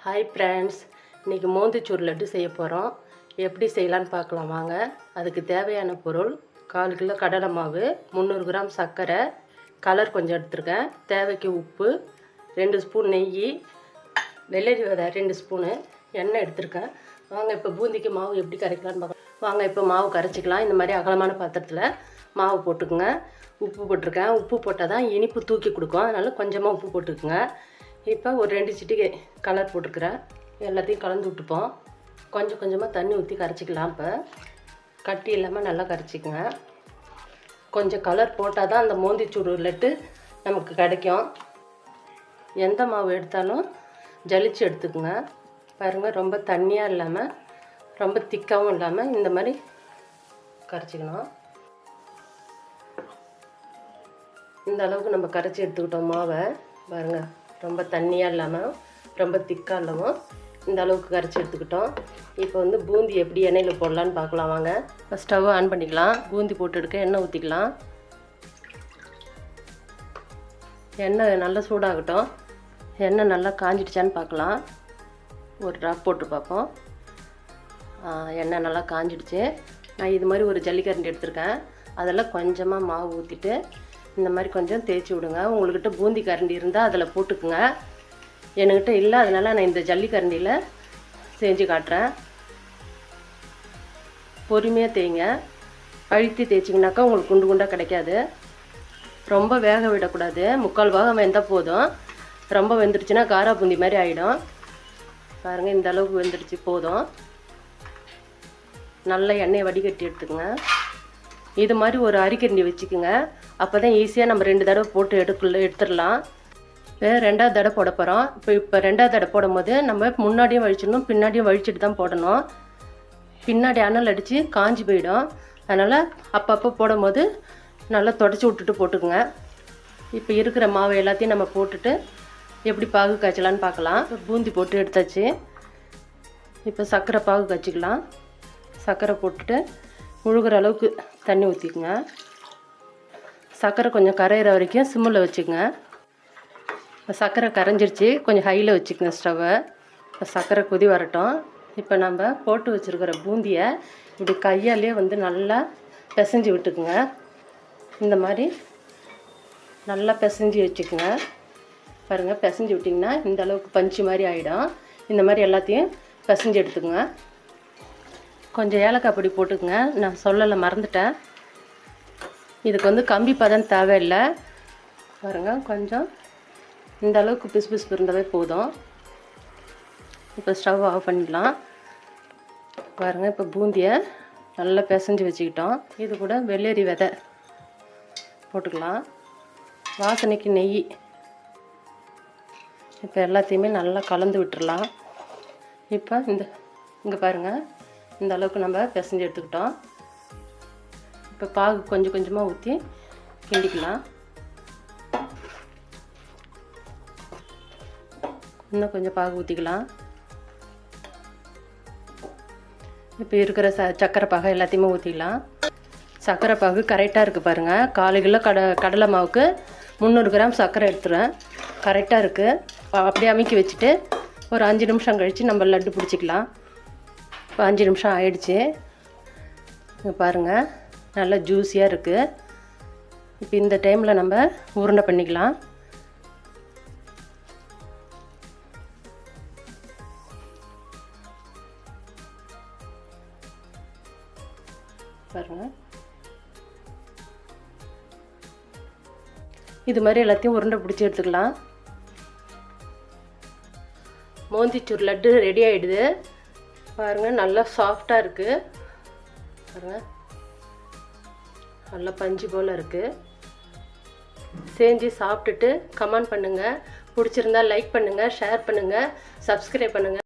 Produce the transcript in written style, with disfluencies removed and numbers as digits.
Hi friends, இன்றைக்கி மோந்திச்சூர் லட்டு செய்ய போகிறோம். எப்படி செய்யலான்னு பார்க்கலாம் வாங்க. அதுக்கு தேவையான பொருள் 1/4 கிலோ கடலை மாவு, 300 கிராம் சர்க்கரை, கலர் கொஞ்சம் எடுத்துருக்கேன், தேவைக்கு உப்பு, 2 ஸ்பூன் நெய், வெள்ளரி விதை 2 ஸ்பூனு, எண்ணெய் எடுத்துருக்கேன். வாங்க இப்போ பூந்திக்கு மாவு எப்படி கரைக்கலான்னு பார்க்கலாம். வாங்க இப்போ மாவு கரைச்சிக்கலாம். இந்த மாதிரி அகலமான பாத்திரத்தில் மாவு போட்டுக்குங்க. உப்பு போட்டிருக்கேன். உப்பு போட்டால் தான் இனிப்பு தூக்கி கொடுக்கும், அதனால் கொஞ்சமாக உப்பு போட்டுக்குங்க. இப்போ ஒரு 2 சிட்டிகை கலர் போட்டுக்கிறேன். எல்லாத்தையும் கலந்து விட்டுப்போம். கொஞ்சம் கொஞ்சமாக தண்ணி ஊற்றி கரைச்சிக்கலாம். இப்போ கட்டி இல்லாமல் நல்லா கரைச்சிக்கங்க. கொஞ்சம் கலர் போட்டால் தான் அந்த மோந்திச்சூர் லட்டு நமக்கு கிடைக்கும். எந்த மாவு எடுத்தாலும் ஜலிச்சு எடுத்துக்குங்க. பாருங்கள், ரொம்ப தண்ணியாக இல்லாமல் ரொம்ப திக்காகவும் இல்லாமல் இந்த மாதிரி கரைச்சிக்கணும். இந்த அளவுக்கு நம்ம கரைச்சி எடுத்துக்கிட்டோம் மாவை. பாருங்கள், ரொம்ப தண்ணியாக இல்லாமல் ரொம்ப திக்காக இல்லாமல் இந்த அளவுக்கு கரைச்சி எடுத்துக்கிட்டோம். இப்போ வந்து பூந்தி எப்படி எண்ணெயில் போடலான்னு பார்க்கலாம் வாங்க. ஸ்டவ் ஆன் பண்ணிக்கலாம். பூந்தி போட்டு எடுக்க எண்ணெய் ஊற்றிக்கலாம். எண்ணெய் நல்லா சூடாகட்டும். எண்ணெய் நல்லா காஞ்சிடுச்சான்னு பார்க்கலாம். ஒரு ட்ராப் போட்டு பார்ப்போம். எண்ணெய் நல்லா காஞ்சிடுச்சு. நான் இது மாதிரி ஒரு ஜல்லிக்கரண்டி எடுத்திருக்கேன். அதில் கொஞ்சமாக மாவு ஊற்றிட்டு இந்த மாதிரி கொஞ்சம் தேய்ச்சி விடுங்க. உங்கள்கிட்ட பூந்தி கரண்டி இருந்தால் அதில் போட்டுக்குங்க. என்கிட்ட இல்லை, அதனால் நான் இந்த ஜல்லிக்கரண்டியில் செஞ்சு காட்டுறேன். பொறுமையாக தேய்ங்க. அழுத்தி தேய்ச்சிங்கனாக்கா உங்களுக்கு குண்டு குண்டாக கிடைக்காது. ரொம்ப வேக விடக்கூடாது. 3/4 பாகம் வெந்தால் போதும். ரொம்ப வெந்துடுச்சுன்னா காரா பூந்தி மாதிரி ஆகிடும். பாருங்கள், இந்த அளவுக்கு வெந்துடுச்சு போதும். நல்லா எண்ணெயை வடிகட்டி எடுத்துக்கோங்க. இது மாதிரி ஒரு அரிக்கரண்டி வச்சுக்கோங்க. அப்போ தான் ஈஸியாக நம்ம 2 தடவை போட்டு எடுத்துடலாம். இப்போ 2வது தடவை போட போகிறோம். இப்போ 2வது தடவை போடும்போது நம்ம முன்னாடியும் வழிச்சிடணும், பின்னாடியும் வழிச்சிட்டு தான் போடணும். பின்னாடி அனல் அடித்து காஞ்சி போயிடும். அதனால் அப்பப்போ போடும்போது நல்லா தொடச்சி விட்டுட்டு போட்டுக்குங்க. இப்போ இருக்கிற மாவு எல்லாத்தையும் நம்ம போட்டுட்டு எப்படி பாகு காய்ச்சலான்னு பார்க்கலாம். பூந்தி போட்டு எடுத்தாச்சு. இப்போ சர்க்கரை பாகு காய்ச்சிக்கலாம். சர்க்கரை போட்டுட்டு முழுகிற அளவுக்கு தண்ணி ஊற்றிக்குங்க. சர்க்கரை கொஞ்சம் கரையிற வரைக்கும் சிம்மில் வச்சுக்கோங்க. சர்க்கரை கரைஞ்சிருச்சு. கொஞ்சம் ஹையில் வச்சுக்கோங்க ஸ்டவ்வை. சர்க்கரை கொதி வரட்டும். இப்போ நம்ம போட்டு வச்சுருக்கிற பூந்தியை இப்படி கையாலே வந்து நல்லா பிசைஞ்சு விட்டுக்குங்க. இந்த மாதிரி நல்லா பிசைஞ்சு வச்சுக்கோங்க. பாருங்கள், பிசைஞ்சு விட்டிங்கன்னா இந்த அளவுக்கு பஞ்சு மாதிரி ஆகிடும். இந்த மாதிரி எல்லாத்தையும் பிசைஞ்சு எடுத்துக்கோங்க. கொஞ்சம் ஏலக்காய் பொடி போட்டுக்குங்க. நான் சொல்லலை, மறந்துட்டேன். இதுக்கு வந்து கம்பி பதம் தேவையில்லை. பாருங்கள், கொஞ்சம் இந்த அளவுக்கு பிசு இருந்தாவே போதும். இப்போ ஸ்டவ் ஆஃப் பண்ணிக்கலாம். பாருங்கள், இப்போ பூந்தியை நல்லா பிசைஞ்சு வச்சுக்கிட்டோம். இது கூட வெள்ளரி விதை போட்டுக்கலாம். வாசனைக்கு நெய். இப்போ எல்லாத்தையுமே நல்லா கலந்து விட்டுடலாம். இப்போ இங்கே பாருங்கள், இந்த அளவுக்கு நம்ம பிசைஞ்சு எடுத்துக்கிட்டோம். இப்போ பாகு கொஞ்சம் கொஞ்சமாக ஊற்றி கிண்டிக்கலாம். இன்னும் கொஞ்சம் பாகு ஊற்றிக்கலாம். இப்போ இருக்கிற சர்க்கரை பாகு எல்லாத்தையுமே ஊற்றிக்கலாம். சர்க்கரை பாகு கரெக்டாக இருக்குது பாருங்கள். 1/4 கிலோ கடலை மாவுக்கு 300 கிராம் சர்க்கரை எடுத்துகிறேன். கரெக்டாக இருக்குது. அப்படியே அமைக்கி வச்சுட்டு ஒரு 5 நிமிஷம் கழித்து நம்ம லட்டு பிடிச்சிக்கலாம். இப்போ 5 நிமிஷம் ஆயிடுச்சு. இங்கே பாருங்கள், நல்லா ஜூஸியாக இருக்குது. இப்போ இந்த டைமில் நம்ம உருண்டை பண்ணிக்கலாம். பாருங்கள், இது மாதிரி எல்லாத்தையும் உருண்டை பிடிச்சி எடுத்துக்கலாம். மோந்திச்சூர் லட்டு ரெடி ஆகிடுது. பாருங்கள், நல்லா சாஃப்டாக இருக்குது. பாருங்கள், நல்லா பஞ்சு போல் இருக்குது. செஞ்சு சாப்பிட்டுட்டு கமெண்ட் பண்ணுங்கள். பிடிச்சிருந்தா லைக் பண்ணுங்கள், ஷேர் பண்ணுங்கள், சப்ஸ்கிரைப் பண்ணுங்கள்.